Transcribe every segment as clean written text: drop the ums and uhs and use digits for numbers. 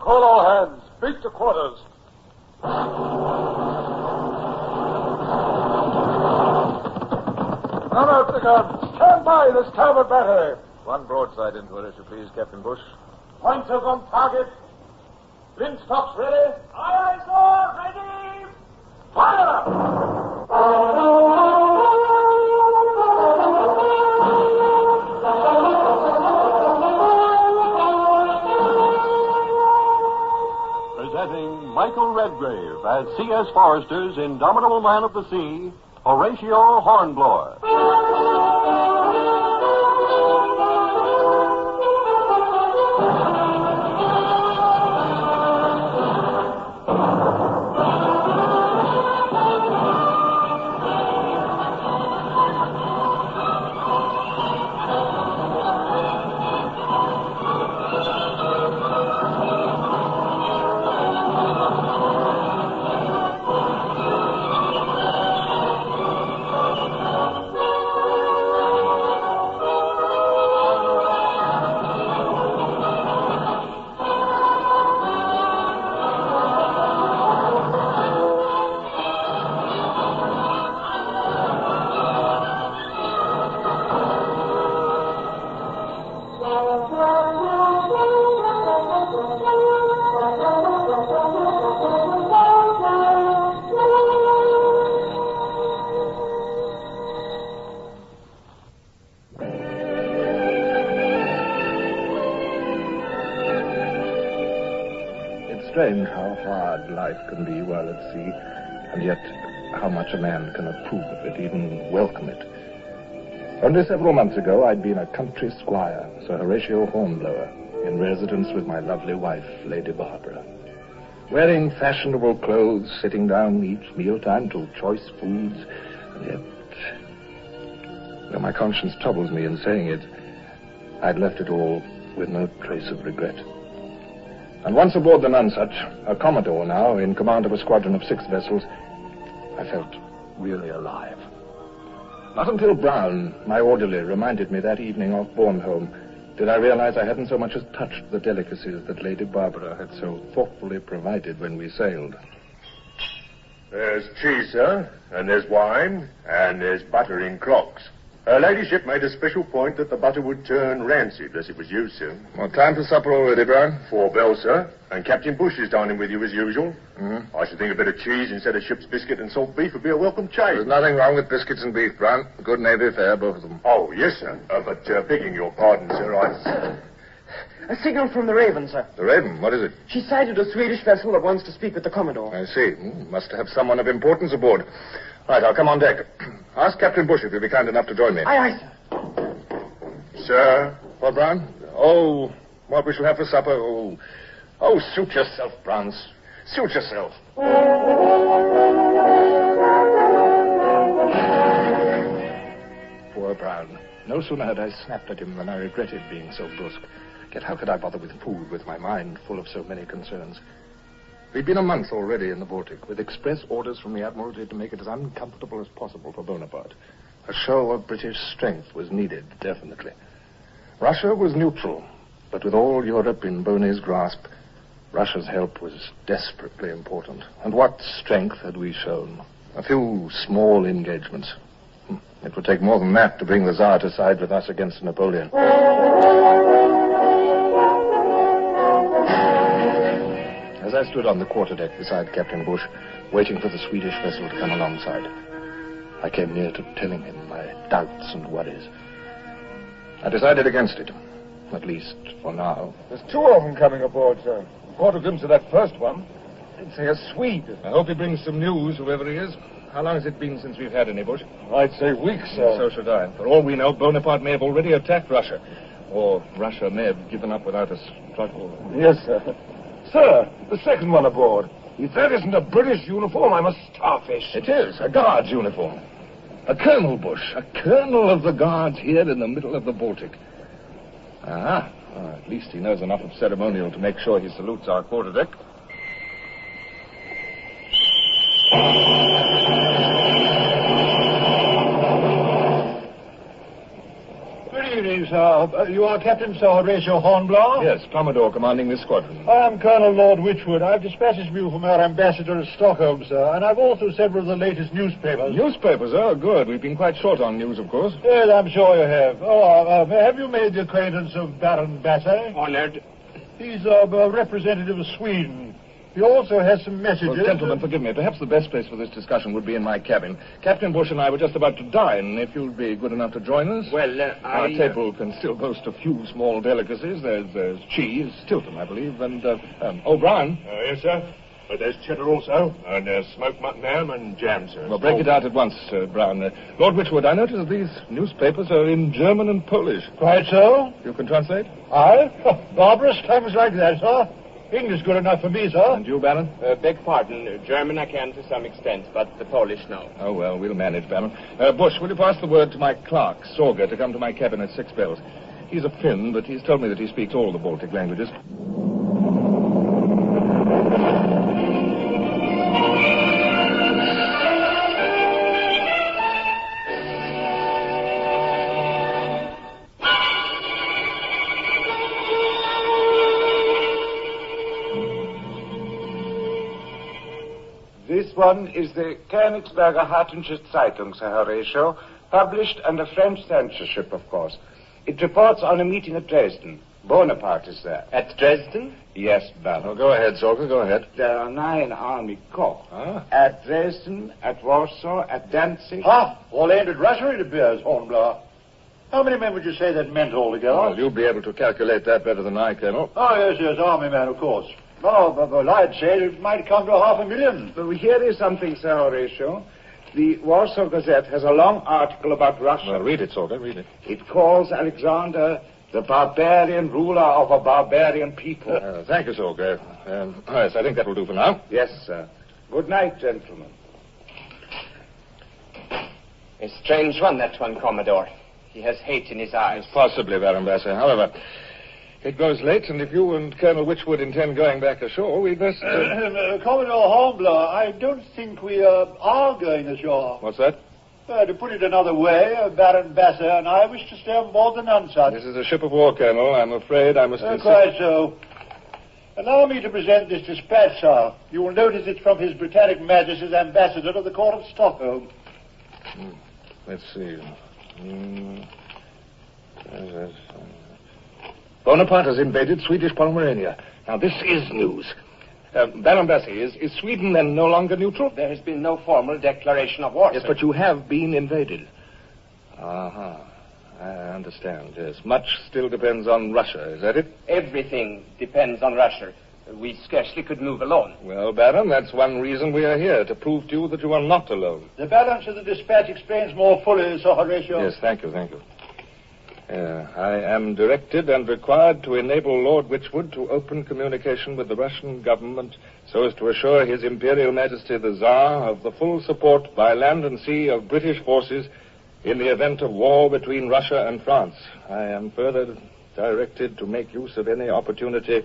Call all hands. Beat to quarters. Run out the guns. Stand by the starboard battery. One broadside into it, if you please, Captain Bush. Pointers on target. Flintstocks ready. Aye, sir. Ready. Fire up. Presenting Michael Redgrave as C.S. Forrester's indomitable man of the sea, Horatio Hornblower. Strange how hard life can be while at sea, and yet how much a man can approve of it, even welcome it. Only several months ago, I'd been a country squire, Sir Horatio Hornblower, in residence with my lovely wife, Lady Barbara. Wearing fashionable clothes, sitting down each mealtime to choice foods, and yet, though my conscience troubles me in saying it, I'd left it all with no trace of regret. And once aboard the Nonsuch, a commodore now, in command of a squadron of 6 vessels, I felt really alive. Not until Brown, my orderly, reminded me that evening off Bornholm, did I realize I hadn't so much as touched the delicacies that Lady Barbara had so thoughtfully provided when we sailed. There's cheese, sir, and there's wine, and there's butter in crocks. Her ladyship made a special point that the butter would turn rancid unless it was used, sir. Well, time for supper already, Brown? 4 bells, sir. And Captain Bush is dining with you as usual. Mm-hmm. I should think a bit of cheese instead of ship's biscuit and salt beef would be a welcome change. There's nothing wrong with biscuits and beef, Brown. Good Navy fare, both of them. Oh, yes, sir. But begging your pardon, sir, A signal from the Raven, sir. The Raven? What is it? She sighted a Swedish vessel that wants to speak with the Commodore. I see. Must have someone of importance aboard. Right, I'll come on deck. Ask Captain Bush if he'll be kind enough to join me. Aye, aye, sir. Sir? What, Brown? Oh, what we shall have for supper? Oh, suit yourself, Brown. Suit yourself. Poor Brown. No sooner had I snapped at him than I regretted being so brusque. Yet how could I bother with food with my mind full of so many concerns? We'd been a month already in the Baltic, with express orders from the Admiralty to make it as uncomfortable as possible for Bonaparte. A show of British strength was needed, definitely. Russia was neutral, but with all Europe in Boney's grasp, Russia's help was desperately important. And what strength had we shown? A few small engagements. It would take more than that to bring the Tsar to side with us against Napoleon. As I stood on the quarterdeck beside Captain Bush, waiting for the Swedish vessel to come alongside, I came near to telling him my doubts and worries. I decided against it, at least for now. There's 2 of them coming aboard, sir. Quarter glimpse of that first one. I'd say a Swede. I hope he brings some news, whoever he is. How long has it been since we've had any, Bush? I'd say weeks, sir. So should I. For all we know, Bonaparte may have already attacked Russia. Or Russia may have given up without a struggle. Yes, sir. Sir, the second one aboard. If that isn't a British uniform, I'm a starfish. It is, a guard's uniform. A colonel, Bush. A colonel of the guards here in the middle of the Baltic. Ah, well, at least he knows enough of ceremonial to make sure he salutes our quarterdeck. Good evening, sir. You are Captain Sir Horatio Hornblower? Yes, Commodore commanding this squadron. I am Colonel Lord Wychwood. I've dispatched you from our ambassador at Stockholm, sir, and I've also several of the latest newspapers. Newspapers? Oh, good. We've been quite short on news, of course. Yes, I'm sure you have. Have you made the acquaintance of Baron Basse? Honored. He's a representative of Sweden. He also has some messages. Well, gentlemen, forgive me. Perhaps the best place for this discussion would be in my cabin. Captain Bush and I were just about to dine. If you'll be good enough to join us. Well, Our table can still boast a few small delicacies. There's cheese, Stilton, I believe, and, O'Brien. Yes, sir. But there's cheddar also, and there's smoked mutton ham and jam, sir. Well, break it out at once, Brown. Lord Wychwood, I notice that these newspapers are in German and Polish. Quite so. You can translate? I? Barbarous tongues like that, sir. English good enough for me, sir. And you, Baron? Beg pardon. German I can to some extent, but the Polish, no. Oh, well, we'll manage, Baron. Bush, will you pass the word to my clerk, Sorger, to come to my cabin at 6 bells? He's a Finn, but he's told me that he speaks all the Baltic languages. This one is the Königsberger Hartentsche Zeitung, Sir Horatio, published under French censorship, of course. It reports on a meeting at Dresden. Bonaparte is there. At Dresden? Yes, Baron. Oh, go ahead, Sorger, go ahead. There are 9 army corps. At Dresden, at Warsaw, at Danzig. All aimed at Russia, it appears, Hornblower. How many men would you say that meant altogether? Well, you'll be able to calculate that better than I, Colonel. Oh, yes, army men, of course. Oh, but I'd say it might come to 500,000. Well, here is something, Sir Horatio. The Warsaw Gazette has a long article about Russia. Well, read it, Sorger, read it. It calls Alexander the barbarian ruler of a barbarian people. Thank you, Sorger. Yes, I think that will do for now. Yes, sir. Good night, gentlemen. A strange one, that one, Commodore. He has hate in his eyes. Possibly, Baron Basse. However, it grows late, and if you and Colonel Wychwood intend going back ashore, we'd best... Commodore Hornblower, I don't think we are going ashore. What's that? To put it another way, Baron Basse and I wish to stay on board the Nonsuch. This is a ship of war, Colonel. I'm afraid I must... Quite so. Allow me to present this dispatch, sir. You will notice it's from His Britannic Majesty's ambassador to the court of Stockholm. Let's see. Bonaparte has invaded Swedish Pomerania. Now, this is news. Baron Basse, is Sweden then no longer neutral? There has been no formal declaration of war. Yes, sir. but you have been invaded. I understand, yes. Much still depends on Russia, is that it? Everything depends on Russia. We scarcely could move alone. Well, Baron, that's one reason we are here, to prove to you that you are not alone. The balance of the dispatch explains more fully, Sir Horatio. Yes, thank you. I am directed and required to enable Lord Wychwood to open communication with the Russian government so as to assure His Imperial Majesty the Tsar of the full support by land and sea of British forces in the event of war between Russia and France. I am further directed to make use of any opportunity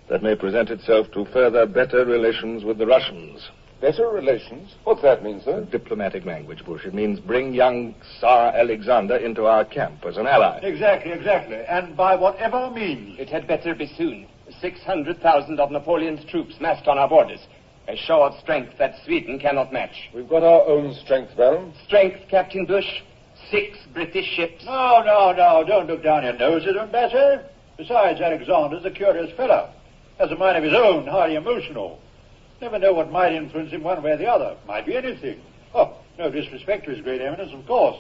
that may present itself to further better relations with the Russians. Better relations? What's that mean, sir? Diplomatic language, Bush. It means bring young Tsar Alexander into our camp as an ally. Exactly. And by whatever means. It had better be soon. 600,000 of Napoleon's troops massed on our borders. A show of strength that Sweden cannot match. We've got our own strength, Baron. Strength, Captain Bush? 6 British ships. No. Don't look down your nose at him, Basse. Besides, Alexander's a curious fellow. Has a mind of his own, highly emotional. Never know what might influence him one way or the other. Might be anything. Oh, no disrespect to His Great Eminence, of course.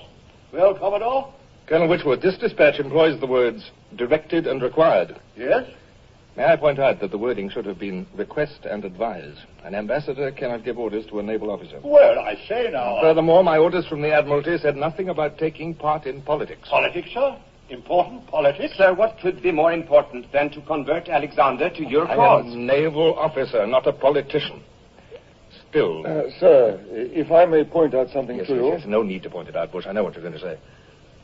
Well, Commodore? Colonel Wychwood, this dispatch employs the words directed and required. Yes? May I point out that the wording should have been request and advise. An ambassador cannot give orders to a naval officer. Well, I say now... Furthermore, my orders from the Admiralty said nothing about taking part in politics. Politics, sir? Important politics? Sir, what could be more important than to convert Alexander to your cause? I am a naval officer, not a politician. Still... Sir, if I may point out something to you... Yes, no need to point it out, Bush. I know what you're going to say.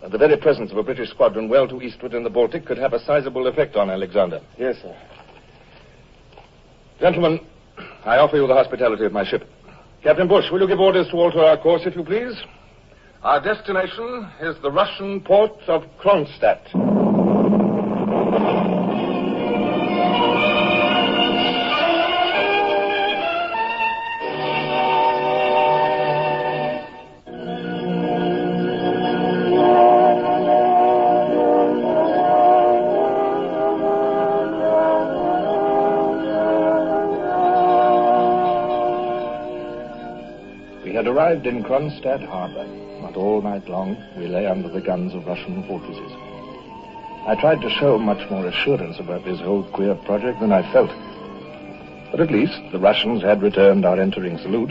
The very presence of a British squadron well to eastward in the Baltic could have a sizable effect on Alexander. Yes, sir. Gentlemen, I offer you the hospitality of my ship. Captain Bush, will you give orders to alter our course, if you please? Our destination is the Russian port of Kronstadt. We had arrived in Kronstadt harbor. Not all night long, we lay under the guns of Russian fortresses. I tried to show much more assurance about this whole queer project than I felt. But at least the Russians had returned our entering salute.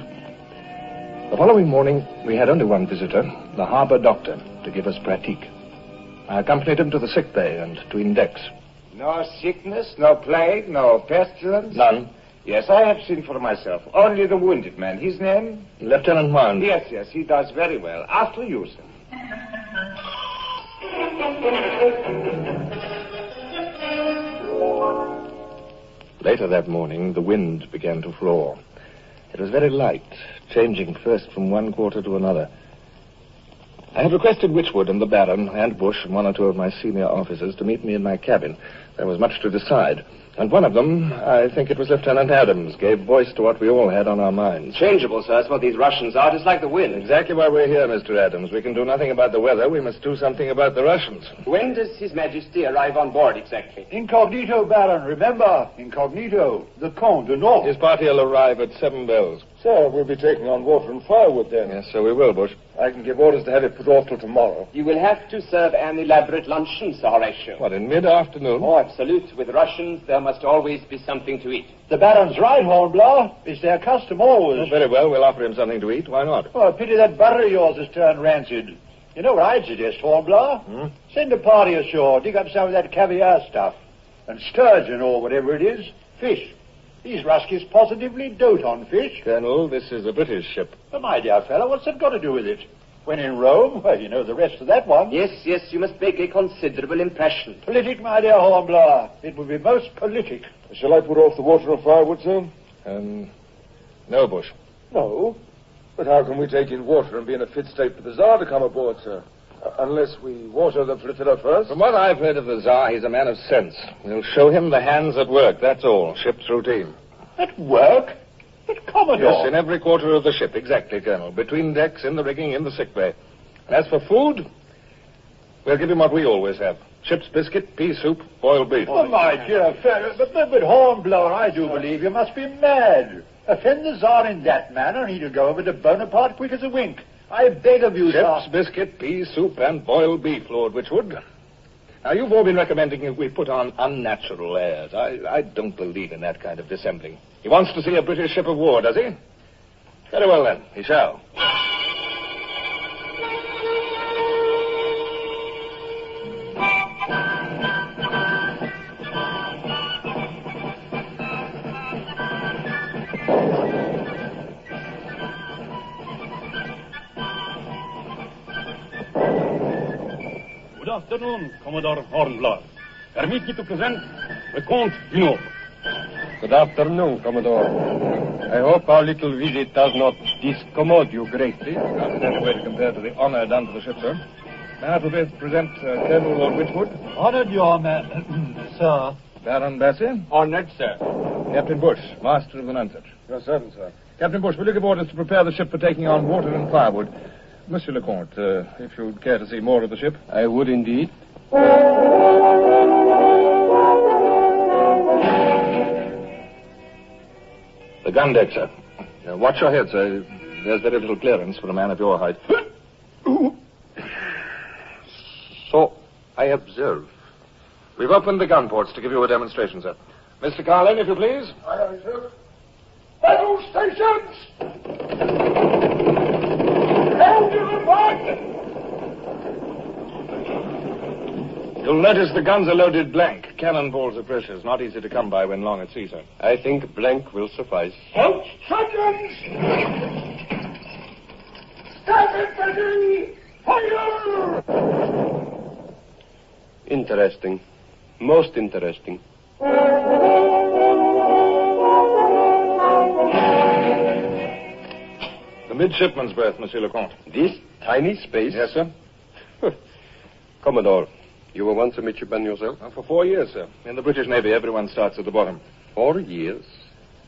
The following morning, we had only one visitor, the harbor doctor, to give us pratique. I accompanied him to the sick bay and between decks. No sickness, no plague, no pestilence? None. Yes, I have seen for myself. Only the wounded man. His name? Lieutenant Mount. Yes, he does very well. After you, sir. Later that morning, the wind began to flaw. It was very light, changing first from one quarter to another. I had requested Witchwood and the Baron and Bush and one or two of my senior officers to meet me in my cabin. There was much to decide. And one of them, I think it was Lieutenant Adams, gave voice to what we all had on our minds. Changeable, sir. That's what these Russians are. Just like the wind. Exactly why we're here, Mr. Adams. We can do nothing about the weather. We must do something about the Russians. When does His Majesty arrive on board, exactly? Incognito, Baron. Remember, incognito. The Comte de North. His party will arrive at 7 bells. So we'll be taking on water and firewood then. Yes, so we will, Bush. I can give orders to have it put off till tomorrow. You will have to serve an elaborate luncheon, Sir Horatio. What, in mid-afternoon? Oh, absolute. With Russians, there must always be something to eat. The Baron's right, Hornblower. It's their custom always. Oh, very well, we'll offer him something to eat. Why not? Oh, pity that butter of yours has turned rancid. You know what I'd suggest, Hornblower? Send a party ashore, dig up some of that caviar stuff. And sturgeon, or whatever it is, fish. These Ruskies positively dote on fish. Colonel, this is a British ship. But my dear fellow, what's that got to do with it? When in Rome, well, you know the rest of that one. Yes, you must make a considerable impression. Politic, my dear Hornblower. It would be most politic. Shall I put off the water and firewood, sir? No, Bush. No. But how can we take in water and be in a fit state for the Tsar to come aboard, sir? Unless we water the flotilla first? From what I've heard of the Tsar, he's a man of sense. We'll show him the hands at work, that's all. Ship's routine. At work? But Commodore... Yes, in every quarter of the ship, exactly, Colonel. Between decks, in the rigging, in the sick bay. And as for food, we'll give him what we always have. Ship's biscuit, pea soup, boiled beef. Oh, my dear fellow, but Hornblower, I do believe you must be mad. Offend the Tsar in that manner, and he'll go over to Bonaparte quick as a wink. I beg of you, sir. Ship's biscuit, pea soup, and boiled beef, Lord Witchwood. Now, you've all been recommending that we put on unnatural airs. I don't believe in that kind of dissembling. He wants to see a British ship of war, does he? Very well, then. He shall. Good afternoon, Commodore Hornblower. Permit me to present the Comte de North. Good afternoon, Commodore. I hope our little visit does not discommode you greatly. Not that way to compare to the honor done to the ship, sir. May I present Colonel Lord Witchwood? Honored, Your Honor, sir. Baron Bassett? Honored, sir. Captain Bush, master of the Nonsuch. Your servant, sir. Captain Bush, will you give orders to prepare the ship for taking on water and firewood? Monsieur le Comte, if you'd care to see more of the ship. I would indeed. The gun deck, sir. Watch your head, sir. There's very little clearance for a man of your height. So, I observe. We've opened the gun ports to give you a demonstration, sir. Mr. Carlin, if you please. Aye, sir. Battle stations! Hold your back! You'll notice the guns are loaded blank. Cannonballs are precious, not easy to come by when long at sea, sir. I think blank will suffice. Out, shotguns! Start infantry! Fire! Interesting. Most interesting. The midshipman's berth, Monsieur le Comte. This? tiny space? Yes, sir. Commodore, you were once a midshipman yourself? For 4 years, sir. In the British Navy, everyone starts at the bottom. 4 years?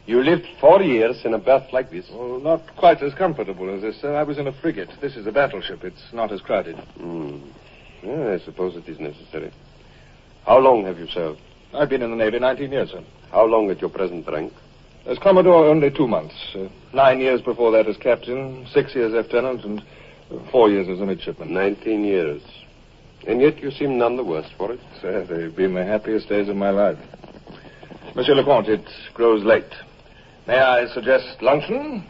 You lived 4 years in a berth like this? Well, not quite as comfortable as this, sir. I was in a frigate. This is a battleship. It's not as crowded. I suppose it is necessary. How long have you served? I've been in the Navy 19 years, sir. How long at your present rank? As Commodore, only 2 months. 9 years before that as captain, 6 years lieutenant, and 4 years as a midshipman. 19 years. And yet you seem none the worse for it. Sir, they've been the happiest days of my life. Monsieur le Comte, it grows late. May I suggest luncheon?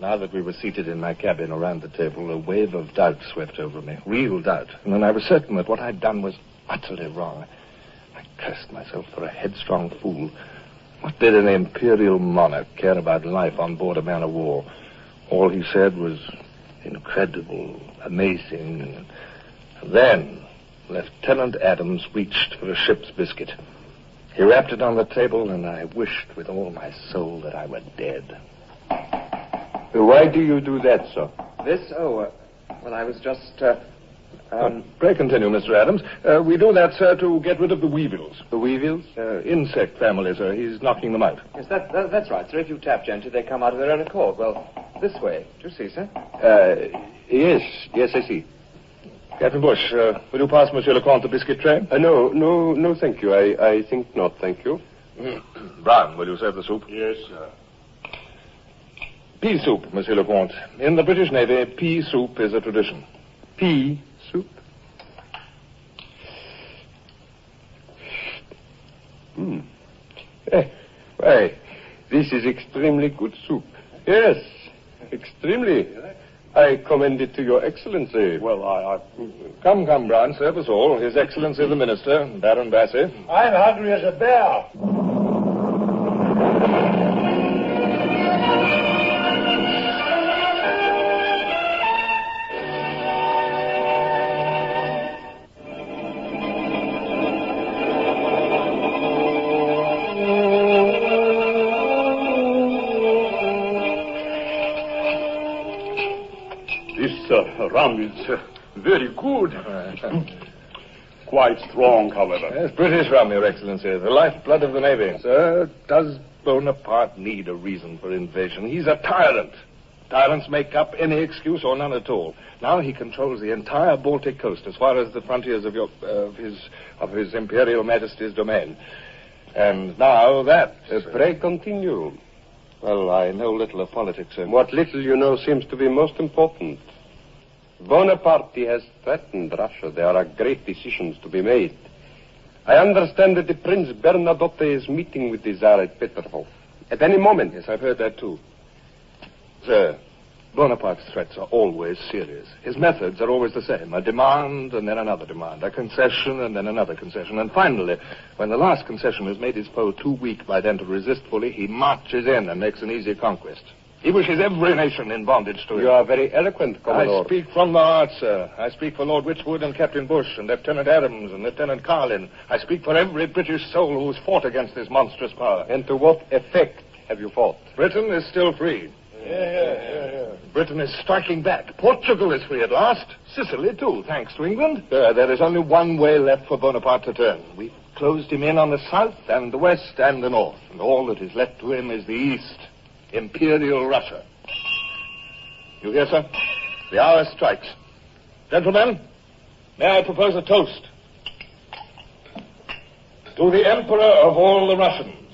Now that we were seated in my cabin around the table, a wave of doubt swept over me. Real doubt. And then I was certain that what I'd done was utterly wrong. I cursed myself for a headstrong fool. What did an imperial monarch care about life on board a man of war? All he said was incredible, amazing. And then Lieutenant Adams reached for a ship's biscuit. He wrapped it on the table, and I wished with all my soul that I were dead. Why do you do that, sir? Well, I was just, Pray continue, Mr. Adams. We do that, sir, to get rid of the weevils. The weevils? Insect family, sir. He's knocking them out. Yes, that's right, sir. If you tap gently, they come out of their own accord. Well, this way. Do you see, sir? Yes, I see. Captain Bush, will you pass Monsieur le Comte the biscuit tray? No, thank you. I think not, thank you. Brown, will you serve the soup? Yes, sir. Pea soup, Monsieur le Comte. In the British Navy, pea soup is a tradition. Pea soup? Why, this is extremely good soup. Yes, extremely. I commend it to your excellency. Well, I... Come, Brown, serve us all. His Excellency the Minister, Baron Bassey. I'm hungry as a bear. Rum is very good. Quite strong, however. Yes, British rum, Your Excellency. The lifeblood of the Navy. Sir, does Bonaparte need a reason for invasion? He's a tyrant. Tyrants make up any excuse or none at all. Now he controls the entire Baltic coast as far as the frontiers of his Imperial Majesty's domain. And now that... Pray continue. Well, I know little of politics, sir. What little you know seems to be most important. Bonaparte has threatened Russia. There are great decisions to be made. I understand that the Prince Bernadotte is meeting with the Tsar at Petrograd at any moment. Yes, I've heard that too. Sir, Bonaparte's threats are always serious. His methods are always the same. A demand and then another demand. A concession and then another concession. And finally, when the last concession has made his foe too weak by then to resist fully, he marches in and makes an easy conquest. He wishes every nation in bondage to him. You are very eloquent, Commodore. I speak from the heart, sir. I speak for Lord Wychwood and Captain Bush and Lieutenant Adams and Lieutenant Carlin. I speak for every British soul who's fought against this monstrous power. And to what effect have you fought? Britain is still free. Yeah. Britain is striking back. Portugal is free at last. Sicily, too, thanks to England. There is only one way left for Bonaparte to turn. We've closed him in on the south and the west and the north. And all that is left to him is the east. Imperial Russia. You hear, sir? The hour strikes. Gentlemen, may I propose a toast? To the Emperor of all the Russians.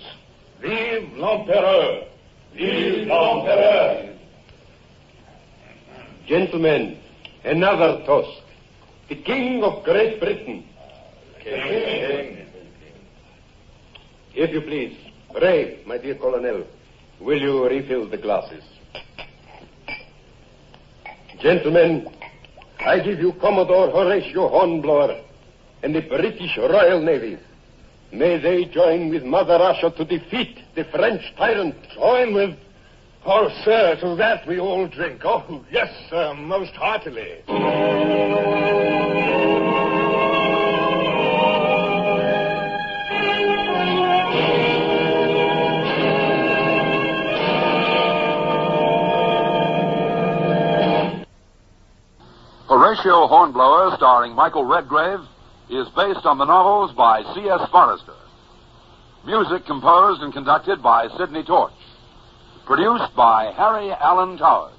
Vive l'Empereur! Vive l'Empereur! Gentlemen, another toast. The King of Great Britain. King. If you please. Pray, my dear Colonel. Will you refill the glasses? Gentlemen, I give you Commodore Horatio Hornblower and the British Royal Navy. May they join with Mother Russia to defeat the French tyrant. Join with... Oh, sir, to that we all drink. Oh, yes, sir, most heartily. Horatio Hornblower, starring Michael Redgrave, is based on the novels by C.S. Forrester. Music composed and conducted by Sidney Torch. Produced by Harry Allen Towers.